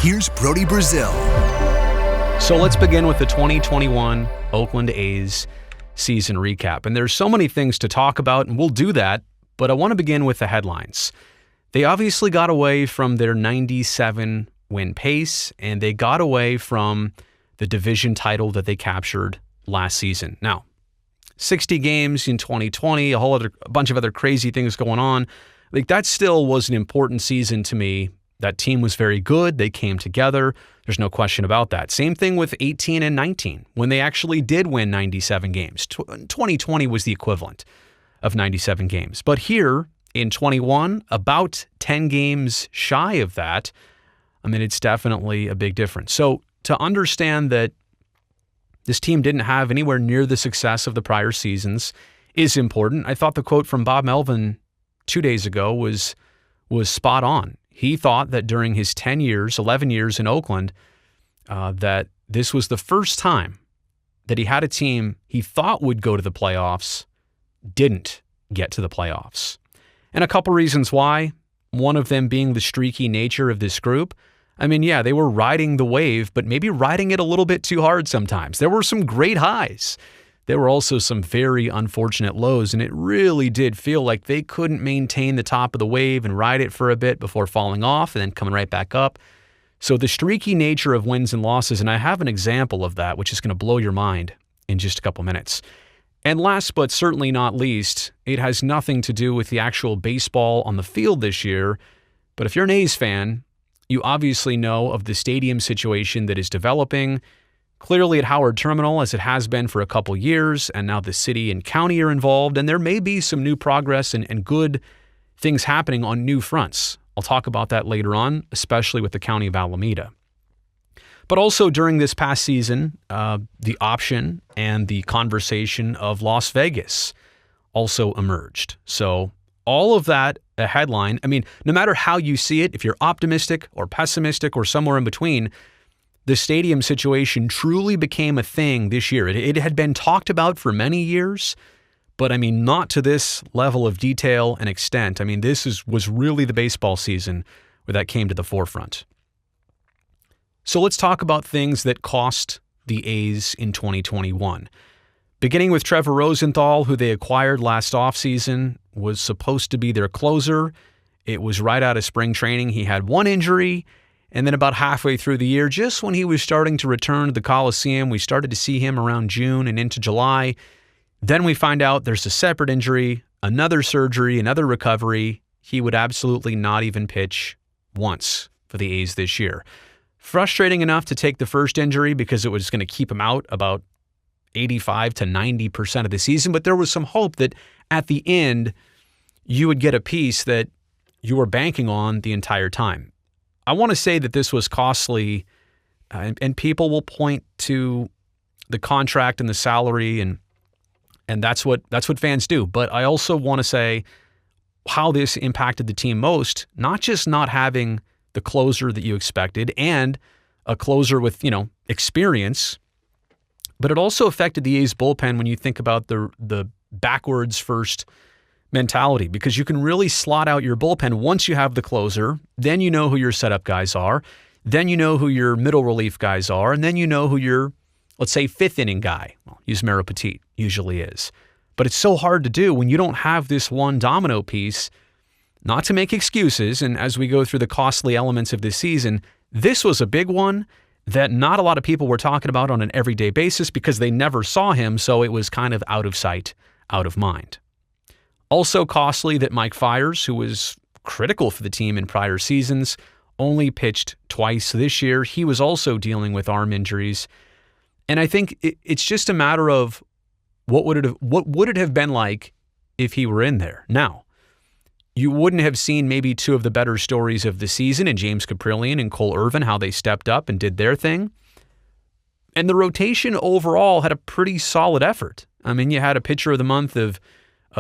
Here's Brody Brazil. So let's begin with the 2021 Oakland A's season recap. And there's so many things to talk about, and we'll do that, but I want to begin with the headlines. They obviously got away from their 97 win pace, and they got away from the division title that they captured last season. Now, 60 games in 2020, a bunch of other crazy things going on. Like, that still was an important season to me. That team was very good. They came together. There's no question about that. Same thing with 18 and 19, when they actually did win 97 games. 2020 was the equivalent of 97 games. But here in 21, about 10 games shy of that, I mean, it's definitely a big difference. So to understand that this team didn't have anywhere near the success of the prior seasons is important. I thought the quote from Bob Melvin 2 days ago was spot on. He thought that during his 11 years in Oakland, that this was the first time that he had a team he thought would go to the playoffs, didn't get to the playoffs. And a couple reasons why, one of them being the streaky nature of this group. I mean, yeah, they were riding the wave, but maybe riding it a little bit too hard sometimes. There were some great highs. There were also some very unfortunate lows, and it really did feel like they couldn't maintain the top of the wave and ride it for a bit before falling off and then coming right back up. So the streaky nature of wins and losses, and I have an example of that, which is going to blow your mind in just a couple minutes. And last but certainly not least, it has nothing to do with the actual baseball on the field this year, but if you're an A's fan, you obviously know of the stadium situation that is developing, clearly at Howard Terminal, as it has been for a couple years, and now the city and county are involved, and there may be some new progress and good things happening on new fronts. I'll talk about that later on, especially with the county of Alameda. But also during this past season, the option and the conversation of Las Vegas also emerged. So all of that, a headline, I mean, no matter how you see it, if you're optimistic or pessimistic or somewhere in between, the stadium situation truly became a thing this year. It had been talked about for many years, but I mean, not to this level of detail and extent. I mean, was really the baseball season where that came to the forefront. So let's talk about things that cost the A's in 2021. Beginning with Trevor Rosenthal, who they acquired last offseason, was supposed to be their closer. It was right out of spring training. He had one injury. And then about halfway through the year, just when he was starting to return to the Coliseum, we started to see him around June and into July. Then we find out there's a separate injury, another surgery, another recovery. He would absolutely not even pitch once for the A's this year. Frustrating enough to take the first injury because it was going to keep him out about 85 to 90% of the season, but there was some hope that at the end you would get a piece that you were banking on the entire time. I want to say that this was costly, and people will point to the contract and the salary, and that's what fans do. But I also want to say how this impacted the team most, not just not having the closer that you expected and a closer with, experience, but it also affected the A's bullpen when you think about the backwards first mentality, because you can really slot out your bullpen once you have the closer. Then you know who your setup guys are. Then you know who your middle relief guys are. And then you know who your, let's say, fifth inning guy, Yusmeiro Petit, usually is. But it's so hard to do when you don't have this one domino piece. Not to make excuses, and as we go through the costly elements of this season, this was a big one that not a lot of people were talking about on an everyday basis because they never saw him, so it was kind of out of sight, out of mind. Also costly that Mike Fiers, who was critical for the team in prior seasons, only pitched twice this year. He was also dealing with arm injuries. And I think it's just a matter of what would it have been like if he were in there. Now, you wouldn't have seen maybe two of the better stories of the season in James Caprillion and Cole Irvin, how they stepped up and did their thing. And the rotation overall had a pretty solid effort. I mean, you had a pitcher of the month of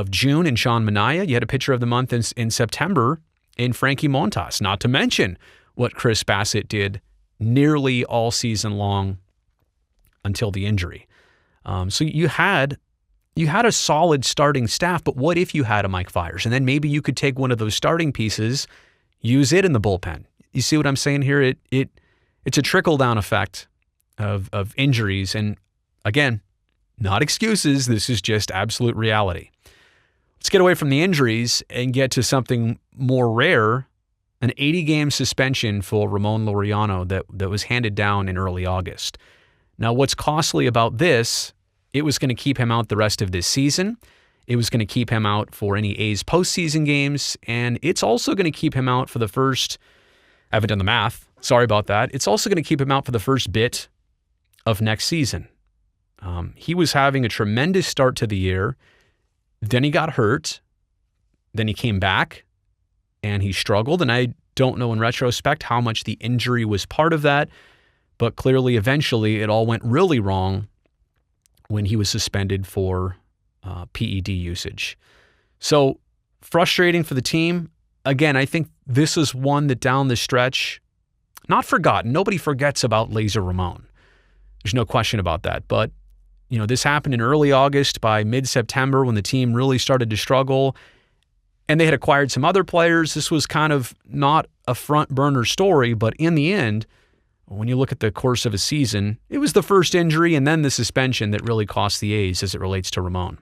June in Sean Manaea. You had a pitcher of the month in September in Frankie Montas, not to mention what Chris Bassitt did nearly all season long until the injury. So you had a solid starting staff, but what if you had a Mike Fiers? And then maybe you could take one of those starting pieces, use it in the bullpen. You see what I'm saying here? It's a trickle-down effect of injuries. And again, not excuses. This is just absolute reality. Let's get away from the injuries and get to something more rare, an 80-game suspension for Ramon Laureano that was handed down in early August. Now, what's costly about this, it was going to keep him out the rest of this season. It was going to keep him out for any A's postseason games, and it's also going to keep him out for the first, I haven't done the math, sorry about that. It's also going to keep him out for the first bit of next season. He was having a tremendous start to the year. Then he got hurt. Then he came back and he struggled. And I don't know in retrospect how much the injury was part of that, but clearly eventually it all went really wrong when he was suspended for PED usage. So frustrating for the team. Again, I think this is one that down the stretch, not forgotten. Nobody forgets about Laser Ramon. There's no question about that. But this happened in early August. By mid-September, when the team really started to struggle and they had acquired some other players, this was kind of not a front burner story. But in the end, when you look at the course of a season, it was the first injury and then the suspension that really cost the A's as it relates to Ramon.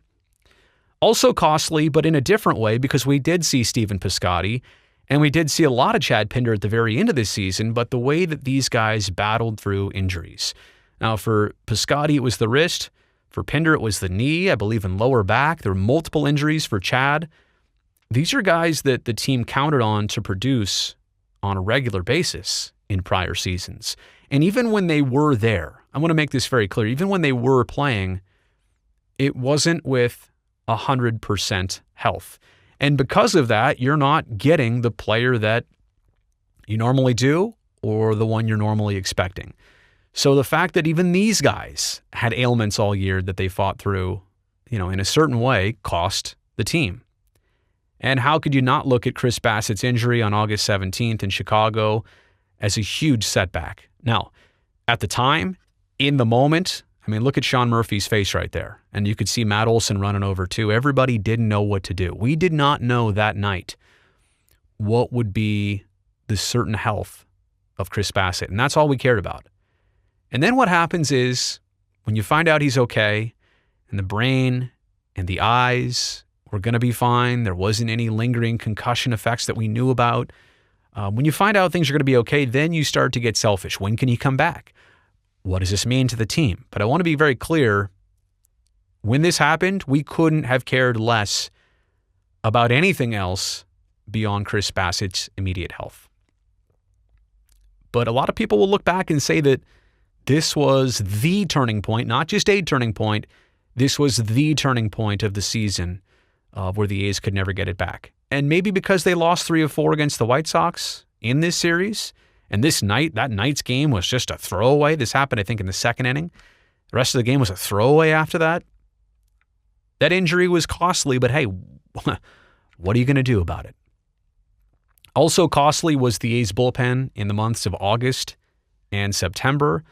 Also costly, but in a different way, because we did see Stephen Piscotti and we did see a lot of Chad Pinder at the very end of this season, but the way that these guys battled through injuries. Now, for Piscotti, it was the wrist. For Pinder, it was the knee, I believe in lower back. There were multiple injuries for Chad. These are guys that the team counted on to produce on a regular basis in prior seasons. And even when they were there, I want to make this very clear, even when they were playing, it wasn't with 100% health. And because of that, you're not getting the player that you normally do or the one you're normally expecting. So the fact that even these guys had ailments all year that they fought through, in a certain way, cost the team. And how could you not look at Chris Bassitt's injury on August 17th in Chicago as a huge setback? Now, at the time, in the moment, look at Sean Murphy's face right there. And you could see Matt Olson running over too. Everybody didn't know what to do. We did not know that night what would be the certain health of Chris Bassitt. And that's all we cared about. And then what happens is when you find out he's okay and the brain and the eyes were going to be fine, there wasn't any lingering concussion effects that we knew about. When you find out things are going to be okay, then you start to get selfish. When can he come back? What does this mean to the team? But I want to be very clear. When this happened, we couldn't have cared less about anything else beyond Chris Bassitt's immediate health. But a lot of people will look back and say that this was the turning point, not just a turning point. This was the turning point of the season where the A's could never get it back. And maybe because they lost 3 of 4 against the White Sox in this series, and that night's game was just a throwaway. This happened, I think, in the second inning. The rest of the game was a throwaway after that. That injury was costly, but hey, what are you going to do about it? Also costly was the A's bullpen in the months of August and September.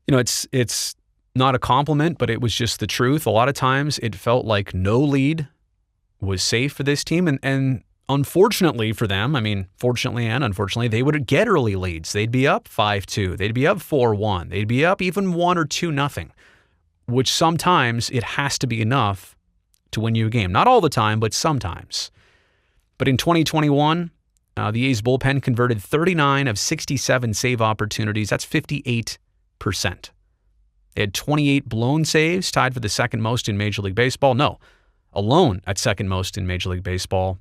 It's not a compliment, but it was just the truth. A lot of times it felt like no lead was safe for this team. And unfortunately for them, fortunately and unfortunately, they would get early leads. They'd be up 5-2. They'd be up 4-1. They'd be up even 1 or 2-0, which sometimes it has to be enough to win you a game. Not all the time, but sometimes. But in 2021, the A's bullpen converted 39 of 67 save opportunities. That's 58%. They had 28 blown saves, tied for the second most in Major League Baseball. No, alone at second most in Major League Baseball.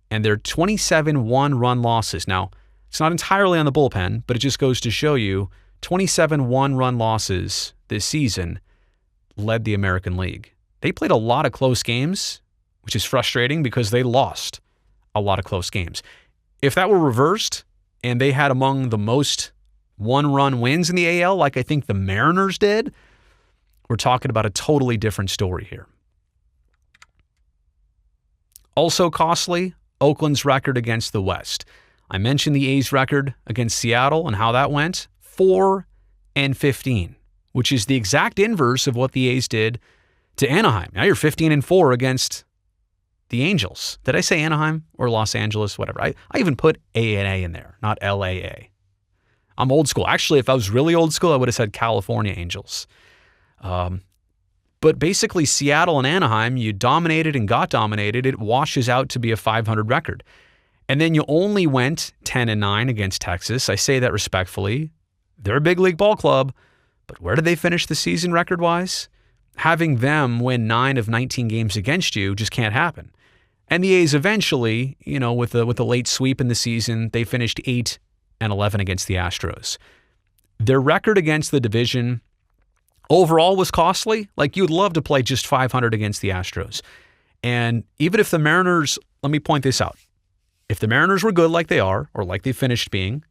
And their 27 one-run losses. Now, it's not entirely on the bullpen, but it just goes to show you 27 one-run losses this season led the American League. They played a lot of close games, which is frustrating because they lost a lot of close games. If that were reversed and they had among the most one-run wins in the AL, like I think the Mariners did, we're talking about a totally different story here. Also costly, Oakland's record against the West. I mentioned the A's record against Seattle and how that went, 4-15, which is the exact inverse of what the A's did to Anaheim. Now you're 15-4 against the Angels. Did I say Anaheim or Los Angeles? Whatever. I even put A and A in there, not LAA. I'm old school. Actually, if I was really old school, I would have said California Angels. But basically, Seattle and Anaheim, you dominated and got dominated. It washes out to be a 500 record. And then you only went 10-9 against Texas. I say that respectfully. They're a big league ball club, but where did they finish the season record-wise? Having them win 9 of 19 games against you just can't happen. And the A's eventually, with the late sweep in the season, they finished 8-11 against the Astros. Their record against the division overall was costly. Like, you'd love to play just 500 against the Astros. And even if the Mariners, let me point this out. If the Mariners were good like they are, or like they finished being,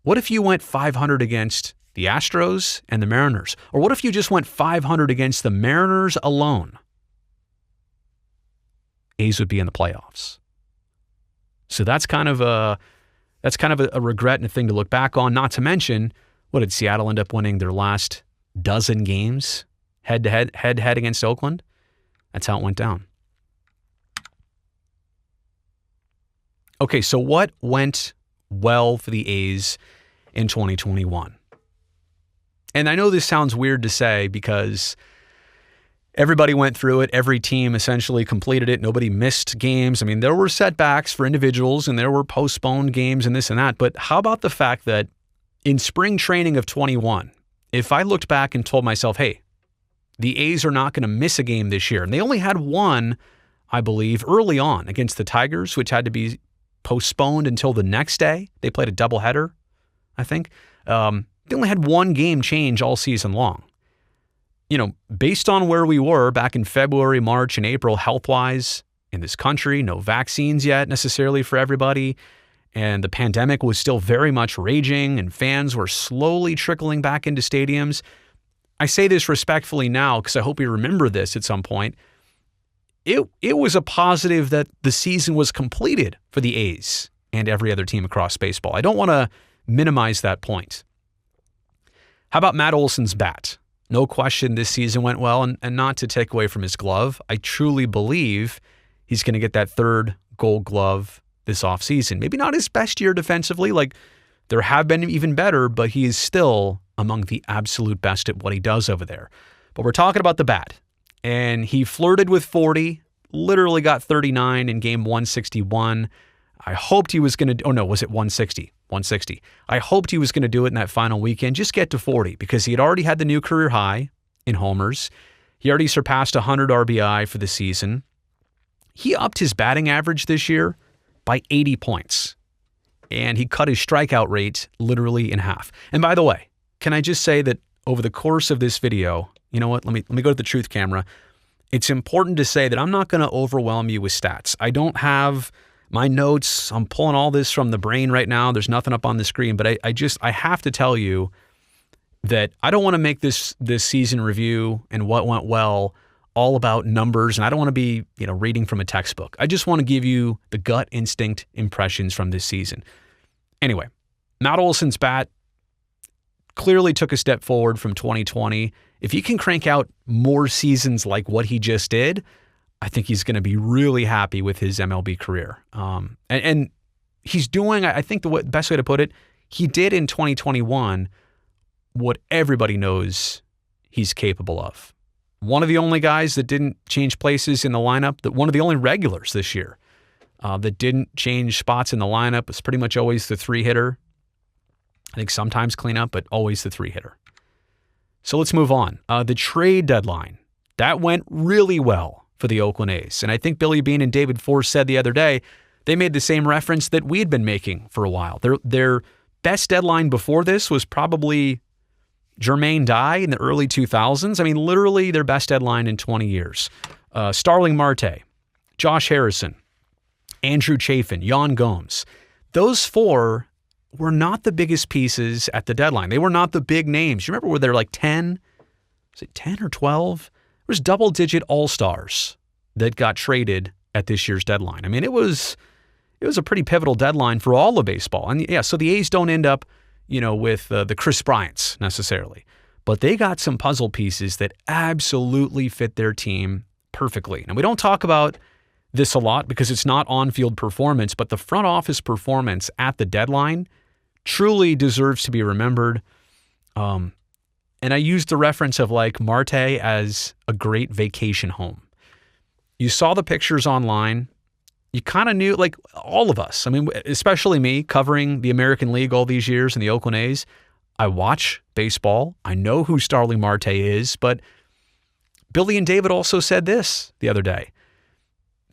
what if you went 500 against the Astros and the Mariners? Or what if you just went 500 against the Mariners alone? A's would be in the playoffs. So that's kind of a regret and a thing to look back on. Not to mention, what did Seattle end up winning their last dozen games head-to-head against Oakland? That's how it went down. Okay, so what went well for the A's in 2021? And I know this sounds weird to say because everybody went through it. Every team essentially completed it. Nobody missed games. I mean, there were setbacks for individuals and there were postponed games and this and that. But how about the fact that in spring training of 21, if I looked back and told myself, hey, the A's are not going to miss a game this year. And they only had one, I believe, early on against the Tigers, which had to be postponed until the next day. They played a doubleheader, I think. They only had one game change all season long. Based on where we were back in February, March, and April, health-wise in this country, no vaccines yet necessarily for everybody, and the pandemic was still very much raging, and fans were slowly trickling back into stadiums. I say this respectfully now because I hope you remember this at some point. It was a positive that the season was completed for the A's and every other team across baseball. I don't want to minimize that point. How about Matt Olson's bat? No question this season went well, and not to take away from his glove. I truly believe he's going to get that third Gold Glove this offseason. Maybe not his best year defensively. Like, there have been even better, but he is still among the absolute best at what he does over there. But we're talking about the bat. And he flirted with 40, literally got 39 in game 161. I hoped he was going to, was it 160? 160. I hoped he was going to do it in that final weekend, just get to 40, because he had already had the new career high in homers. He already surpassed 100 RBI for the season. He upped his batting average this year by 80 points. And he cut his strikeout rate literally in half. And by the way, can I just say that over the course of this video, you know what? Let me go to the truth camera. It's important to say that I'm not going to overwhelm you with stats. I don't have my notes. I'm pulling all this from the brain right now. There's nothing up on the screen, but I have to tell you that I don't want to make this season review and what went well all about numbers, and I don't want to be, reading from a textbook. I just want to give you the gut instinct impressions from this season. Anyway, Matt Olson's bat clearly took a step forward from 2020. If he can crank out more seasons like what he just did, I think he's going to be really happy with his MLB career. And he's doing, I think the best way to put it, he did in 2021 what everybody knows he's capable of. One of the only guys that didn't change places in the lineup, one of the only regulars this year that didn't change spots in the lineup, was pretty much always the 3-hitter. I think sometimes cleanup, but always the 3-hitter. So let's move on. The trade deadline, that went really well for the Oakland A's. And I think Billy Beane and David Force said the other day, they made the same reference that we had been making for a while. Their best deadline before this was probably Jermaine Dye in the early 2000s. I mean, literally their best deadline in 20 years. Starling Marte, Josh Harrison, Andrew Chafin, Yan Gomes. Those four were not the biggest pieces at the deadline. They were not the big names. You remember where they're like 10? Was it 10 or 12? There was double-digit all-stars that got traded at this year's deadline. I mean, it was a pretty pivotal deadline for all of baseball. And yeah, so the A's don't end up, with the Chris Bryants necessarily. But they got some puzzle pieces that absolutely fit their team perfectly. Now, we don't talk about this a lot because it's not on-field performance, but the front office performance at the deadline truly deserves to be remembered. And I used the reference of like Marte as a great vacation home. You saw the pictures online. You kind of knew, like all of us, I mean, especially me covering the American League all these years in the Oakland A's. I watch baseball. I know who Starling Marte is, but Billy and David also said this the other day.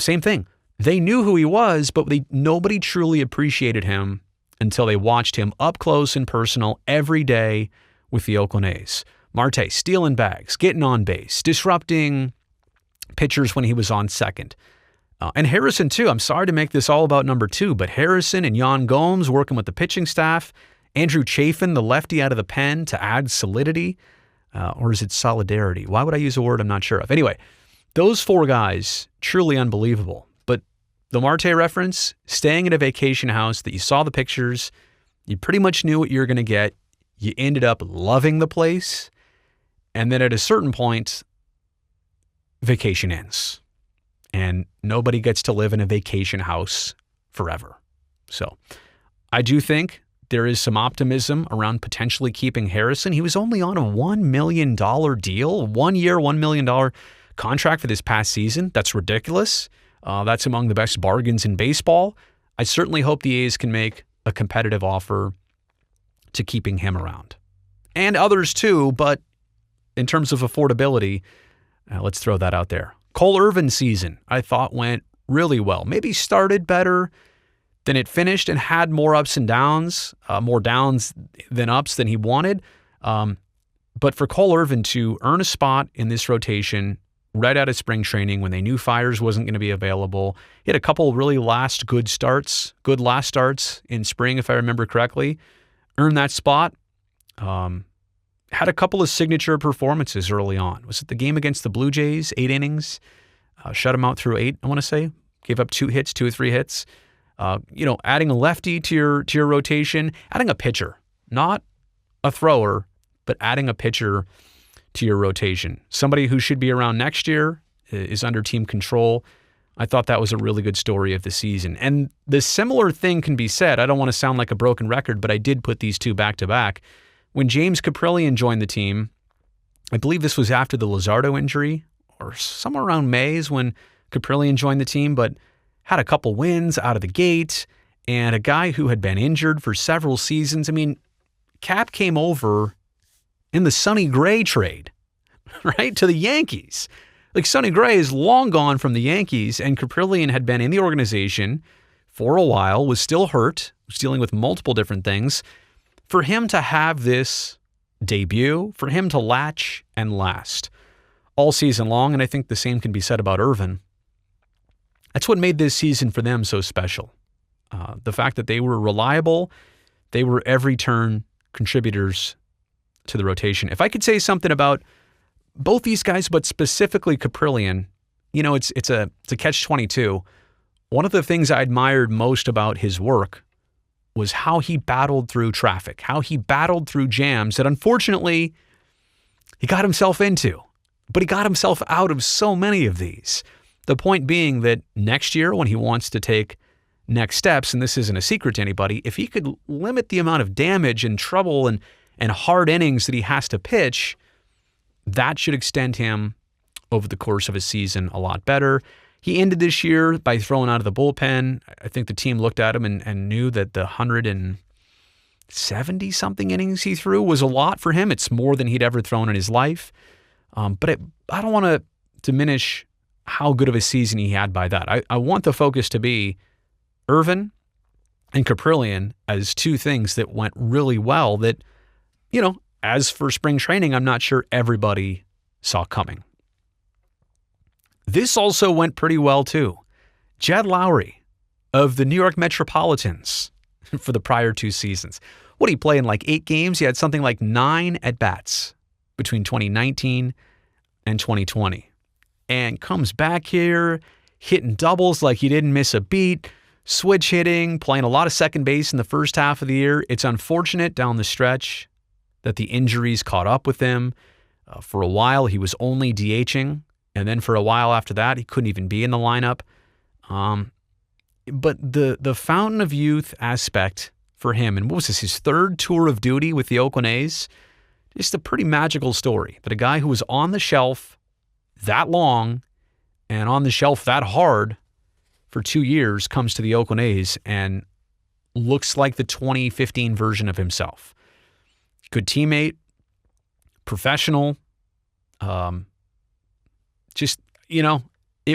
Same thing. They knew who he was, but nobody truly appreciated him until they watched him up close and personal every day with the Oakland A's. Marte stealing bags, getting on base, disrupting pitchers when he was on second. And Harrison, too. I'm sorry to make this all about number 2, but Harrison and Yan Gomes working with the pitching staff. Andrew Chafin, the lefty out of the pen to add solidity. Or is it solidarity? Why would I use a word I'm not sure of? Anyway, those 4 guys, truly unbelievable. But the Marte reference, staying at a vacation house that you saw the pictures, you pretty much knew what you were going to get. You ended up loving the place. And then at a certain point, vacation ends. And nobody gets to live in a vacation house forever. So I do think there is some optimism around potentially keeping Harrison. He was only on a $1 million deal, 1 year, $1 million contract for this past season. That's ridiculous. That's among the best bargains in baseball. I certainly hope the A's can make a competitive offer to keeping him around. And others too, but in terms of affordability, let's throw that out there. Cole Irvin season, I thought, went really well. Maybe started better than it finished and had more ups and downs, more downs than ups than he wanted. But for Cole Irvin to earn a spot in this rotation right out of spring training when they knew Fiers wasn't going to be available, he had a couple really good last starts in spring, if I remember correctly, earned that spot. Had a couple of signature performances early on. Was it the game against the Blue Jays? 8 innings. Shut him out through 8, I want to say. Gave up 2 or 3 hits. Adding a lefty to your rotation. Adding a pitcher. Not a thrower, but adding a pitcher to your rotation. Somebody who should be around next year, is under team control. I thought that was a really good story of the season. And the similar thing can be said. I don't want to sound like a broken record, but I did put these 2 back to back. When James Caprillion joined the team, I believe this was after the Luzardo injury, or somewhere around May is when Caprillion joined the team, but had a couple wins out of the gate, and a guy who had been injured for several seasons. I mean, Cap came over in the Sonny Gray trade, right, to the Yankees. Like, Sonny Gray is long gone from the Yankees, and Caprillion had been in the organization for a while, was still hurt, was dealing with multiple different things. For him to have this debut, for him to latch and last all season long, and I think the same can be said about Irvin, that's what made this season for them so special. The fact that they were reliable, they were every turn contributors to the rotation. If I could say something about both these guys, but specifically Caprillion, it's a catch-22. One of the things I admired most about his work was how he battled through traffic, how he battled through jams that unfortunately he got himself into, but he got himself out of so many of these. The point being that next year when he wants to take next steps, and this isn't a secret to anybody, if he could limit the amount of damage and trouble and hard innings that he has to pitch, that should extend him over the course of a season a lot better. He ended this year by throwing out of the bullpen. I think the team looked at him and knew that the 170-something innings he threw was a lot for him. It's more than he'd ever thrown in his life. But I don't want to diminish how good of a season he had by that. I want the focus to be Irvin and Caprillion as 2 things that went really well that, as for spring training, I'm not sure everybody saw coming. This also went pretty well, too. Jed Lowry of the New York Metropolitans for the prior 2 seasons. What did he play in, like 8 games? He had something like 9 at-bats between 2019 and 2020. And comes back here, hitting doubles like he didn't miss a beat, switch hitting, playing a lot of second base in the first half of the year. It's unfortunate down the stretch that the injuries caught up with him. For a while, he was only DHing. And then for a while after that, he couldn't even be in the lineup. But the fountain of youth aspect for him. And what was this, his third tour of duty with the Oakland A's? Just a pretty magical story that a guy who was on the shelf that long and on the shelf that hard for 2 years comes to the Oakland A's and looks like the 2015 version of himself. Good teammate, professional. It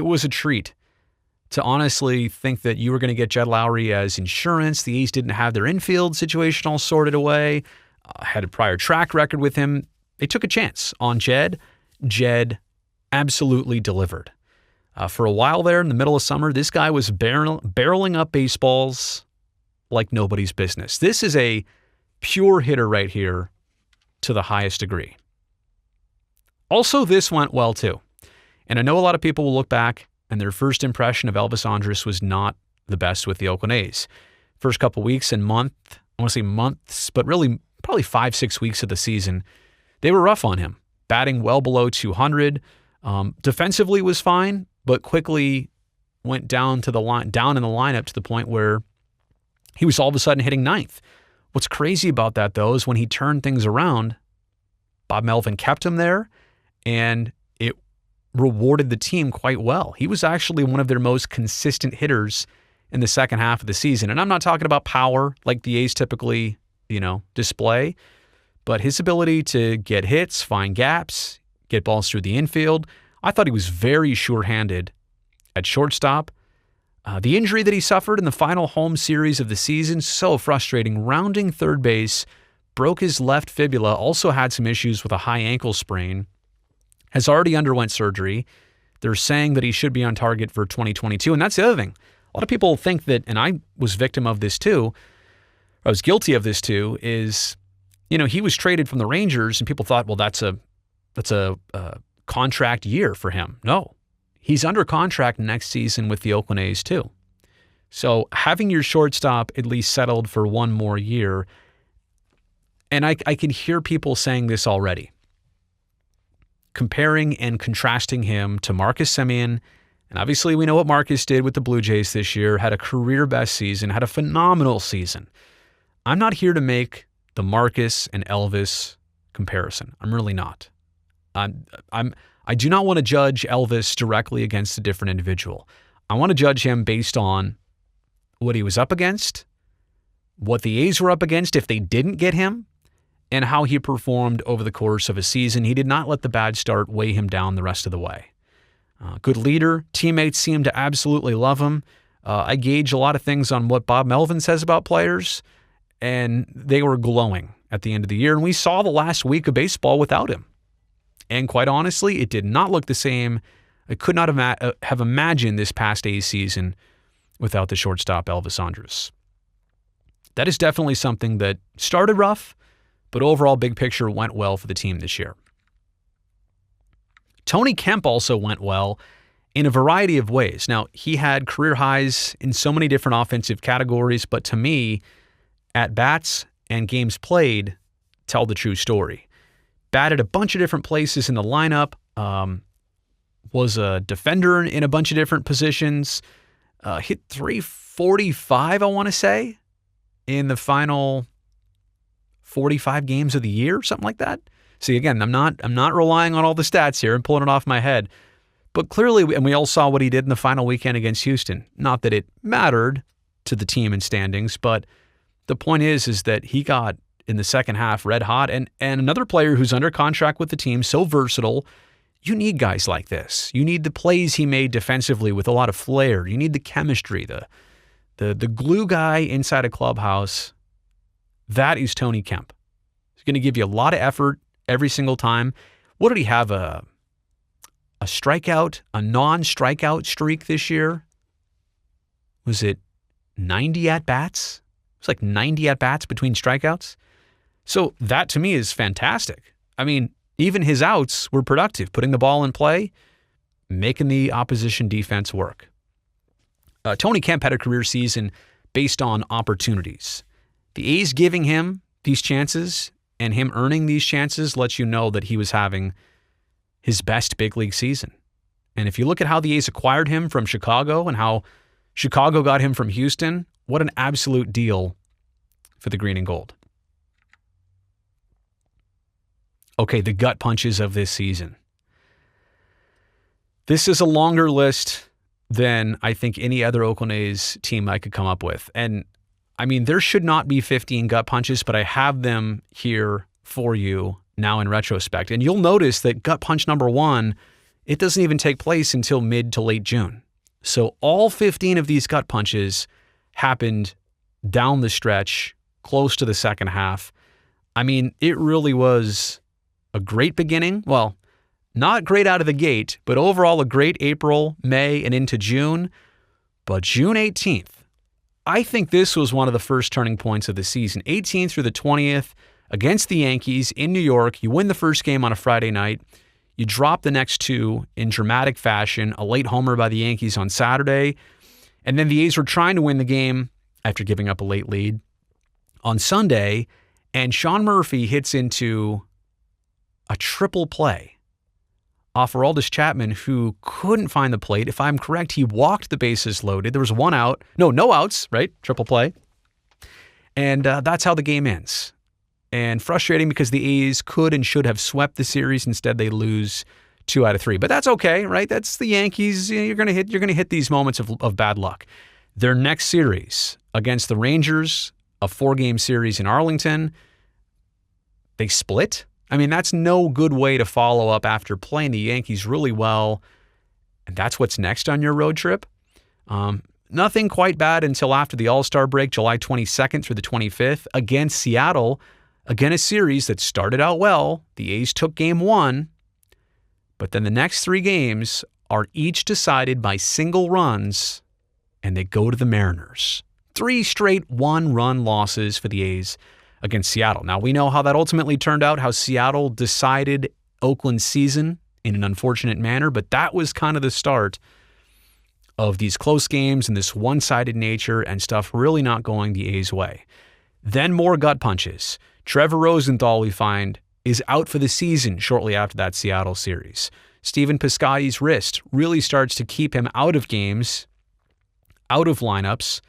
was a treat to honestly think that you were going to get Jed Lowry as insurance. The A's didn't have their infield situation all sorted away. Had a prior track record with him. They took a chance on Jed. Jed absolutely delivered. For a while there in the middle of summer, this guy was barreling up baseballs like nobody's business. This is a pure hitter right here to the highest degree. Also, this went well too. And I know a lot of people will look back and their first impression of Elvis Andrus was not the best with the Oakland A's. First couple weeks and months, but really probably 5-6 weeks of the season, they were rough on him. Batting well below 200. Defensively was fine, but quickly went down in the lineup to the point where he was all of a sudden hitting ninth. What's crazy about that, though, is when he turned things around, Bob Melvin kept him there, and it rewarded the team quite well. He was actually one of their most consistent hitters in the second half of the season. And I'm not talking about power like the A's typically, display, but his ability to get hits, find gaps, get balls through the infield. I thought he was very sure-handed at shortstop. The injury that he suffered in the final home series of the season, so frustrating. Rounding third base, broke his left fibula, also had some issues with a high ankle sprain, has already underwent surgery. They're saying that he should be on target for 2022, and that's the other thing. A lot of people think that, and I was victim of this too, I was guilty of this too, is, he was traded from the Rangers, and people thought, well, that's a contract year for him. No. He's under contract next season with the Oakland A's too. So having your shortstop at least settled for one more year, and I can hear people saying this already, comparing and contrasting him to Marcus Semien, and obviously we know what Marcus did with the Blue Jays this year, had a career best season, had a phenomenal season. I'm not here to make the Marcus and Elvis comparison. I'm really not. I do not want to judge Elvis directly against a different individual. I want to judge him based on what he was up against, what the A's were up against if they didn't get him, and how he performed over the course of a season. He did not let the bad start weigh him down the rest of the way. Good leader. Teammates seem to absolutely love him. I gauge a lot of things on what Bob Melvin says about players, and they were glowing at the end of the year. And we saw the last week of baseball without him. And quite honestly, it did not look the same. I could not have imagined this past A's season without the shortstop Elvis Andrus. That is definitely something that started rough, but overall big picture went well for the team this year. Tony Kemp also went well in a variety of ways. Now, he had career highs in so many different offensive categories, but to me, at-bats and games played tell the true story. Batted a bunch of different places in the lineup, was a defender in a bunch of different positions, hit 345, I want to say, in the final 45 games of the year, something like that. See, again, I'm not relying on all the stats here and pulling it off my head, but clearly, and we all saw what he did in the final weekend against Houston. Not that it mattered to the team in standings, but the point is that he got in the second half red hot, and another player who's under contract with the team, so versatile. You need guys like this. You need the plays he made defensively with a lot of flair. You need the chemistry, the glue guy inside a clubhouse. That is Tony Kemp. He's going to give you a lot of effort every single time. What did he have? A strikeout, a non-strikeout streak this year? Was it 90 at-bats? It was like 90 at-bats between strikeouts. So that to me is fantastic. I mean, even his outs were productive, putting the ball in play, making the opposition defense work. Tony Kemp had a career season based on opportunities. The A's giving him these chances and him earning these chances lets you know that he was having his best big league season. And if you look at how the A's acquired him from Chicago and how Chicago got him from Houston, what an absolute deal for the green and gold. Okay, the gut punches of this season. This is a longer list than I think any other Oakland A's team I could come up with. And I mean, there should not be 15 gut punches, but I have them here for you now in retrospect. And you'll notice that gut punch number 1, it doesn't even take place until mid to late June. So all 15 of these gut punches happened down the stretch, close to the second half. I mean, it really was a great beginning. Well, not great out of the gate, but overall a great April, May, and into June. But June 18th, I think this was one of the first turning points of the season. 18th through the 20th against the Yankees in New York. You win the first game on a Friday night. You drop the next 2 in dramatic fashion, a late homer by the Yankees on Saturday. And then the A's were trying to win the game after giving up a late lead on Sunday. And Sean Murphy hits into a triple play off Aroldis Chapman, who couldn't find the plate. If I'm correct, he walked the bases loaded. There was no outs, right? Triple play. And that's how the game ends. And frustrating because the A's could and should have swept the series. Instead, they lose 2 out of 3. But that's okay, right? That's the Yankees. You're gonna hit these moments of bad luck. Their next series against the Rangers, a 4-game series in Arlington, they split. I mean, that's no good way to follow up after playing the Yankees really well. And that's what's next on your road trip. Nothing quite bad until after the All-Star break, July 22nd through the 25th, against Seattle. Again, a series that started out well. The A's took game 1, but then the next 3 games are each decided by single runs, and they go to the Mariners. 3 straight 1-run losses for the A's against Seattle. Now, we know how that ultimately turned out, how Seattle decided Oakland's season in an unfortunate manner, but that was kind of the start of these close games and this one-sided nature and stuff really not going the A's way. Then more gut punches. Trevor Rosenthal, we find, is out for the season shortly after that Seattle series. Stephen Piscotty's wrist really starts to keep him out of games, out of lineups.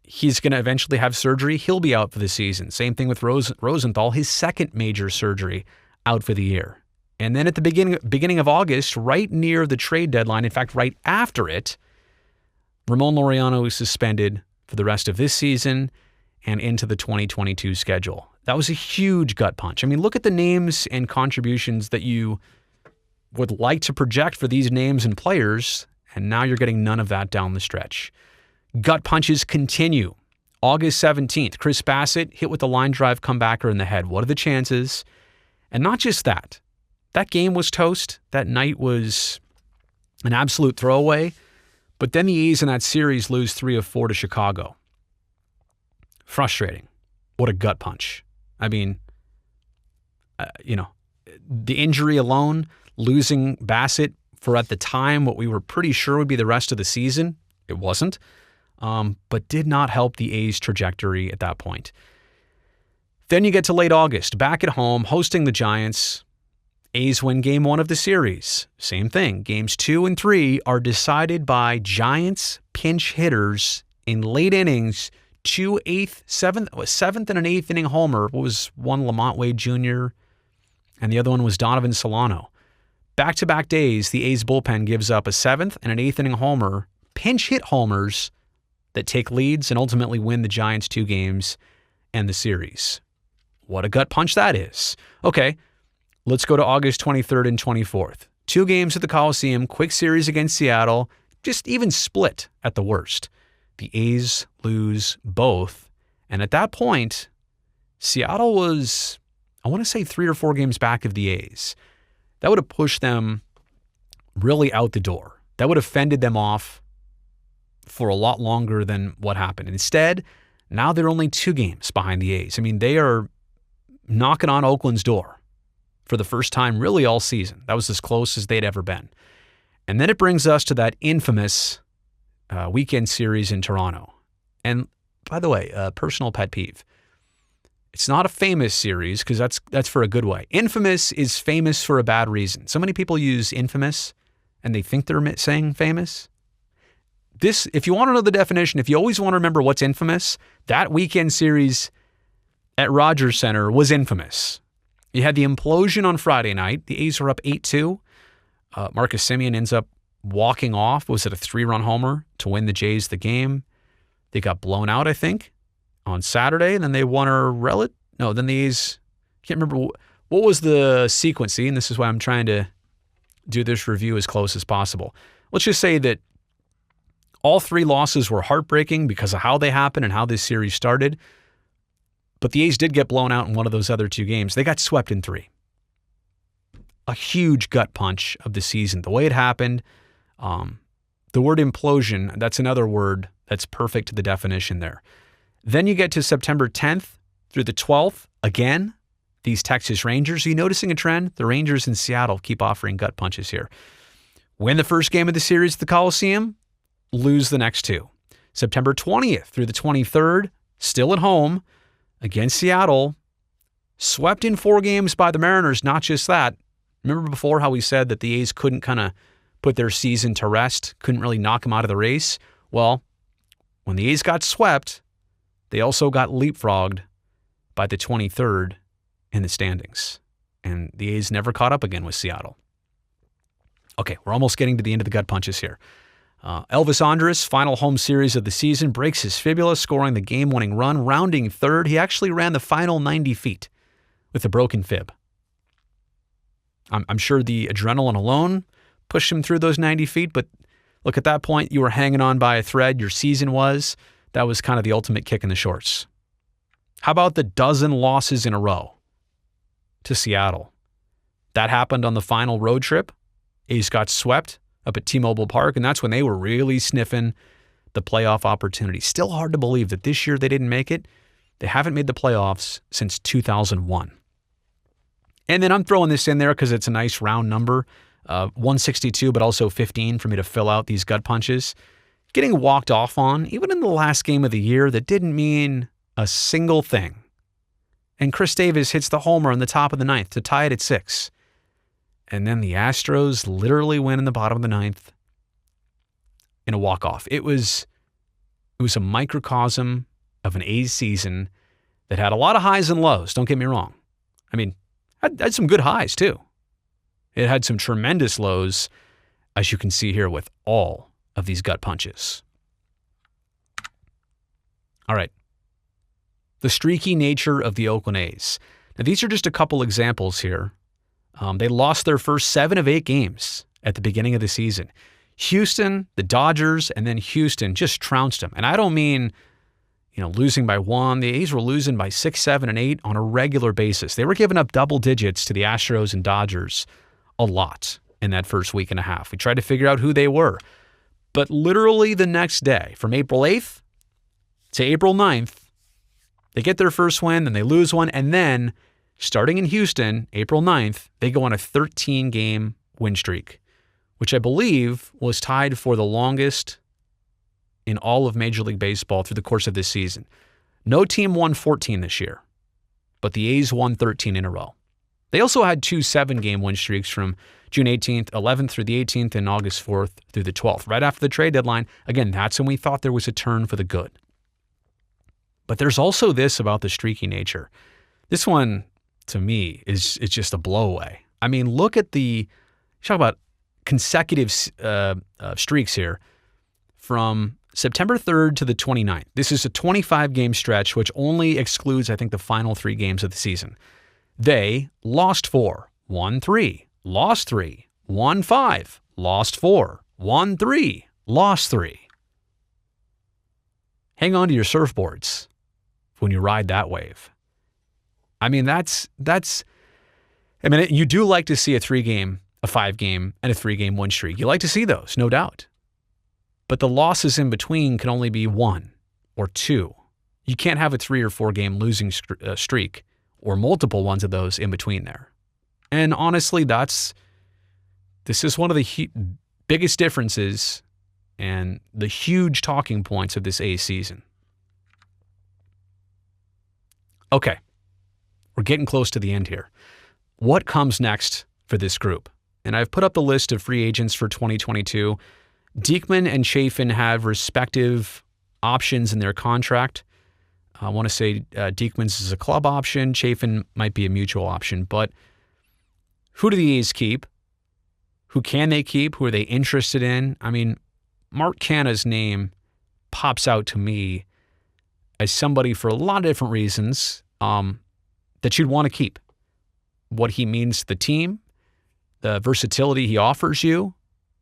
He's going to eventually have surgery. He'll be out for the season. Same thing with Rosenthal, his second major surgery, out for the year. And then at the beginning of August, right near the trade deadline, in fact, right after it, Ramon Ramirez is suspended for the rest of this season and into the 2022 schedule. That was a huge gut punch. I mean, look at the names and contributions that you would like to project for these names and players, and now you're getting none of that down the stretch. Gut punches continue. August 17th, Chris Bassitt hit with a line drive comebacker in the head. What are the chances? And not just that. That game was toast. That night was an absolute throwaway. But then the A's in that series lose 3 of 4 to Chicago. Frustrating. What a gut punch. I mean, the injury alone, losing Bassitt for at the time what we were pretty sure would be the rest of the season, it wasn't. But did not help the A's trajectory at that point. Then you get to late August, back at home, hosting the Giants. A's win game 1 of the series. Same thing. Games 2 and 3 are decided by Giants pinch hitters in late innings. 7th and an 8th inning homer. What was one? Lamont Wade Jr. and the other one was Donovan Solano. Back-to-back days, the A's bullpen gives up a 7th and an 8th inning homer, pinch hit homers that take leads and ultimately win the Giants 2 games and the series. What a gut punch that is. Okay, let's go to August 23rd and 24th. 2 games at the Coliseum, quick series against Seattle, just even split at the worst. The A's lose both. And at that point, Seattle was, I want to say 3 or 4 games back of the A's. That would have pushed them really out the door. That would have fended them off for a lot longer than what happened. Instead, now they're only 2 games behind the A's. I mean, they are knocking on Oakland's door for the first time really all season. That was as close as they'd ever been. And then it brings us to that infamous weekend series in Toronto. And by the way, personal pet peeve. It's not a famous series because that's for a good way. Infamous is famous for a bad reason. So many people use infamous and they think they're saying famous. This, if you want to know the definition, if you always want to remember what's infamous, that weekend series at Rogers Center was infamous. You had the implosion on Friday night. The A's were up 8-2. Marcus Semien ends up walking off. Was it a 3-run homer to win the Jays the game? They got blown out, I think, on Saturday. And then they won then the A's, can't remember what was the sequence. And this is why I'm trying to do this review as close as possible. Let's just say that all 3 losses were heartbreaking because of how they happened and how this series started. But the A's did get blown out in one of those other 2 games. They got swept in 3. A huge gut punch of the season. The way it happened, the word implosion, that's another word that's perfect to the definition there. Then you get to September 10th through the 12th. Again, these Texas Rangers. Are you noticing a trend? The Rangers in Seattle keep offering gut punches here. Win the first game of the series at the Coliseum, lose the next 2. September 20th through the 23rd, still at home against Seattle, swept in 4 games by the Mariners. Not just that. Remember before how we said that the A's couldn't kind of put their season to rest, couldn't really knock them out of the race? Well, when the A's got swept, they also got leapfrogged by the 23rd in the standings. And the A's never caught up again with Seattle. Okay, we're almost getting to the end of the gut punches here. Elvis Andrus, final home series of the season, breaks his fibula, scoring the game-winning run, rounding third. He actually ran the final 90 feet with a broken fib. I'm sure the adrenaline alone pushed him through those 90 feet, but look, at that point, you were hanging on by a thread. Your season was. That was kind of the ultimate kick in the shorts. How about the 12 losses in a row to Seattle? That happened on the final road trip. A's got swept up at T-Mobile Park, and that's when they were really sniffing the playoff opportunity. Still hard to believe that this year they didn't make it. They haven't made the playoffs since 2001. And then I'm throwing this in there because it's a nice round number, 162, but also 15 for me to fill out these gut punches. Getting walked off on, even in the last game of the year, that didn't mean a single thing. And Chris Davis hits the homer in the top of the 9th to tie it at 6. And then the Astros literally win in the bottom of the 9th in a walk-off. It was a microcosm of an A's season that had a lot of highs and lows, don't get me wrong. I mean, had some good highs too. It had some tremendous lows, as you can see here with all of these gut punches. All right. The streaky nature of the Oakland A's. Now, these are just a couple examples here. They lost their first 7 of 8 games at the beginning of the season. Houston, the Dodgers, and then Houston just trounced them. And I don't mean, losing by 1. The A's were losing by 6, 7, and 8 on a regular basis. They were giving up double digits to the Astros and Dodgers a lot in that first week and a half. We tried to figure out who they were. But literally the next day, from April 8th to April 9th, they get their first win, then they lose one, and then, starting in Houston, April 9th, they go on a 13-game win streak, which I believe was tied for the longest in all of Major League Baseball through the course of this season. No team won 14 this year, but the A's won 13 in a row. They also had 2 7-game win streaks from June 18th, 11th through the 18th, and August 4th through the 12th. Right after the trade deadline, again, that's when we thought there was a turn for the good. But there's also this about the streaky nature. This one, to me, is just a blowaway. I mean, look at talk about consecutive streaks here from September 3rd to the 29th. This is a 25-game stretch, which only excludes, I think, the final 3 games of the season. They lost 4, won 3, lost 3, won 5, lost 4, won 3, lost 3. Hang on to your surfboards when you ride that wave. I mean, you do like to see a 3-game, a 5-game, and a 3-game win streak. You like to see those, no doubt. But the losses in between can only be 1 or 2. You can't have a 3 or 4-game losing streak or multiple ones of those in between there. And honestly, this is one of the biggest differences and the huge talking points of this A's season. Okay, we're getting close to the end here. What comes next for this group? And I've put up the list of free agents for 2022. Diekman and Chafin have respective options in their contract. I want to say Diekman's is a club option. Chafin might be a mutual option. But who do the A's keep? Who can they keep? Who are they interested in? I mean, Mark Canha's name pops out to me as somebody for a lot of different reasons that you'd want to keep. What he means to the team, the versatility he offers you.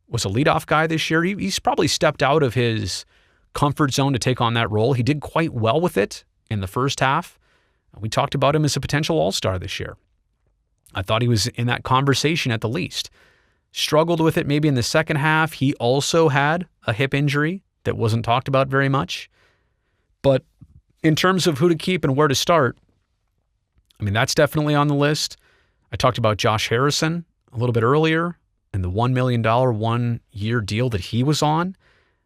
Was a leadoff guy this year. He's probably stepped out of his comfort zone to take on that role. He did quite well with it in the first half. We talked about him as a potential all-star this year. I thought he was in that conversation at the least. Struggled with it maybe in the second half. He also had a hip injury that wasn't talked about very much. But in terms of who to keep and where to start, I mean, that's definitely on the list. I talked about Josh Harrison a little bit earlier and the $1 million 1-year deal that he was on.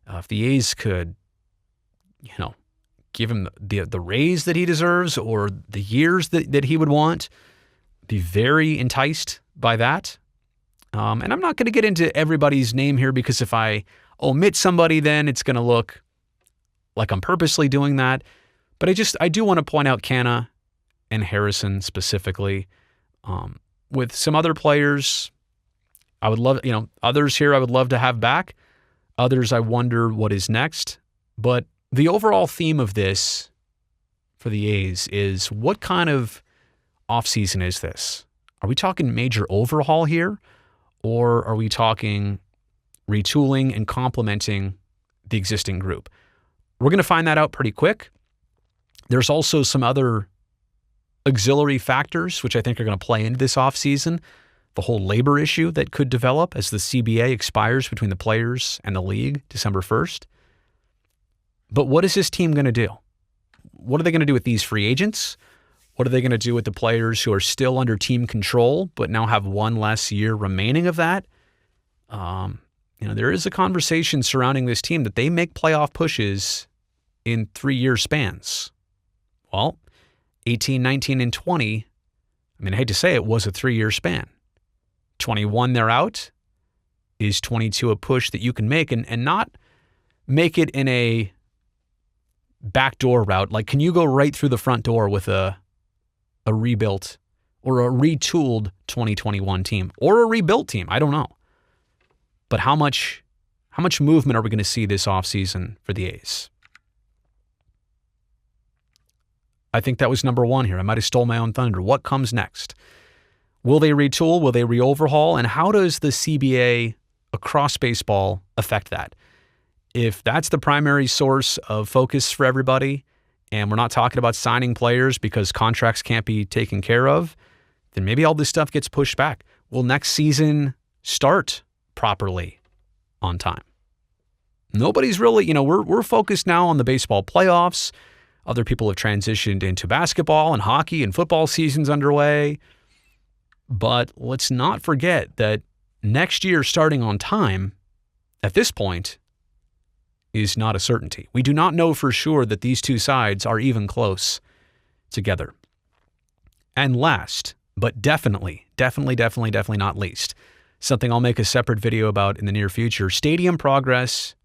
If the A's could, give him the raise that he deserves or the years that he would want, be very enticed by that. And I'm not going to get into everybody's name here because if I omit somebody, then it's going to look like I'm purposely doing that. But I do want to point out Canha and Harrison specifically. With some other players, I would love, others here I would love to have back. Others I wonder what is next. But the overall theme of this for the A's is what kind of offseason is this? Are we talking major overhaul here? Or are we talking retooling and complementing the existing group? We're going to find that out pretty quick. There's also some other auxiliary factors which I think are going to play into this offseason. The whole labor issue that could develop as the CBA expires between the players and the league December 1st. But what is this team going to do? What are they going to do with these free agents? What are they going to do with the players who are still under team control but now have one less year remaining of that? There is a conversation surrounding this team that they make playoff pushes in 3-year spans. Well, 18, 19, and 20, I hate to say it, was a 3-year span. 21, they're out. Is 22 a push that you can make and not make it in a backdoor route? Like, can you go right through the front door with a rebuilt or a retooled 2021 team or a rebuilt team? I don't know. But how much movement are we going to see this offseason for the A's? I think that was number one here. I might have stole my own thunder. What comes next? Will they retool? Will they re-overhaul? And how does the CBA across baseball affect that? If that's the primary source of focus for everybody, and we're not talking about signing players because contracts can't be taken care of, then maybe all this stuff gets pushed back. Will next season start properly on time? Nobody's really, we're focused now on the baseball playoffs. Other people have transitioned into basketball and hockey and football seasons underway. But let's not forget that next year starting on time, at this point, is not a certainty. We do not know for sure that these two sides are even close together. And last, but definitely not least, something I'll make a separate video about in the near future, stadium progress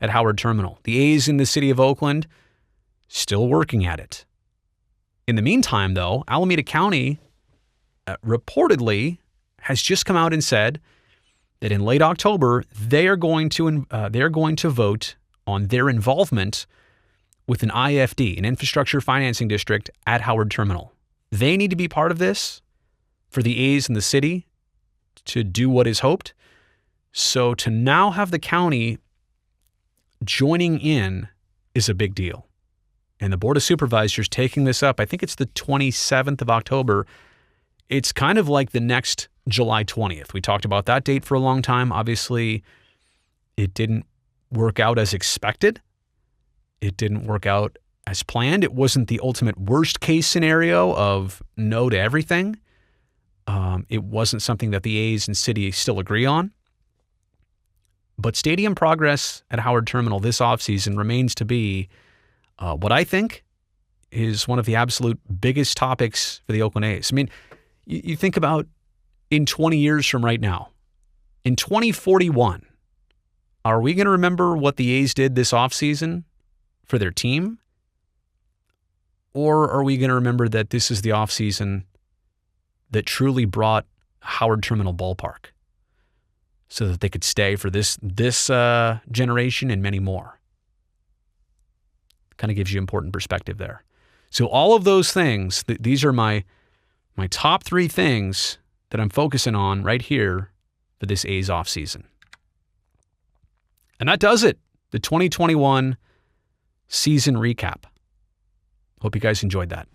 at Howard Terminal. The A's in the city of Oakland, still working at it. In the meantime, though, Alameda County reportedly has just come out and said that in late October they are going to vote on their involvement with an IFD, an infrastructure financing district at Howard Terminal. They need to be part of this for the A's in the city to do what is hoped. So to now have the county joining in is a big deal. And the Board of Supervisors taking this up, I think it's the 27th of October. It's kind of like the next July 20th. We talked about that date for a long time. Obviously, it didn't work out as expected. It didn't work out as planned. It wasn't the ultimate worst case scenario of no to everything. It wasn't something that the A's and city still agree on. But stadium progress at Howard Terminal this offseason remains to be what I think is one of the absolute biggest topics for the Oakland A's. I mean, you think about in 20 years from right now, in 2041, Are we going to remember what the A's did this offseason for their team? Or are we going to remember that this is the offseason that truly brought Howard Terminal Ballpark so that they could stay for this generation and many more? Kind of gives you important perspective there. So all of those things, these are my top 3 things that I'm focusing on right here for this A's offseason. And that does it. The 2021 season recap. Hope you guys enjoyed that.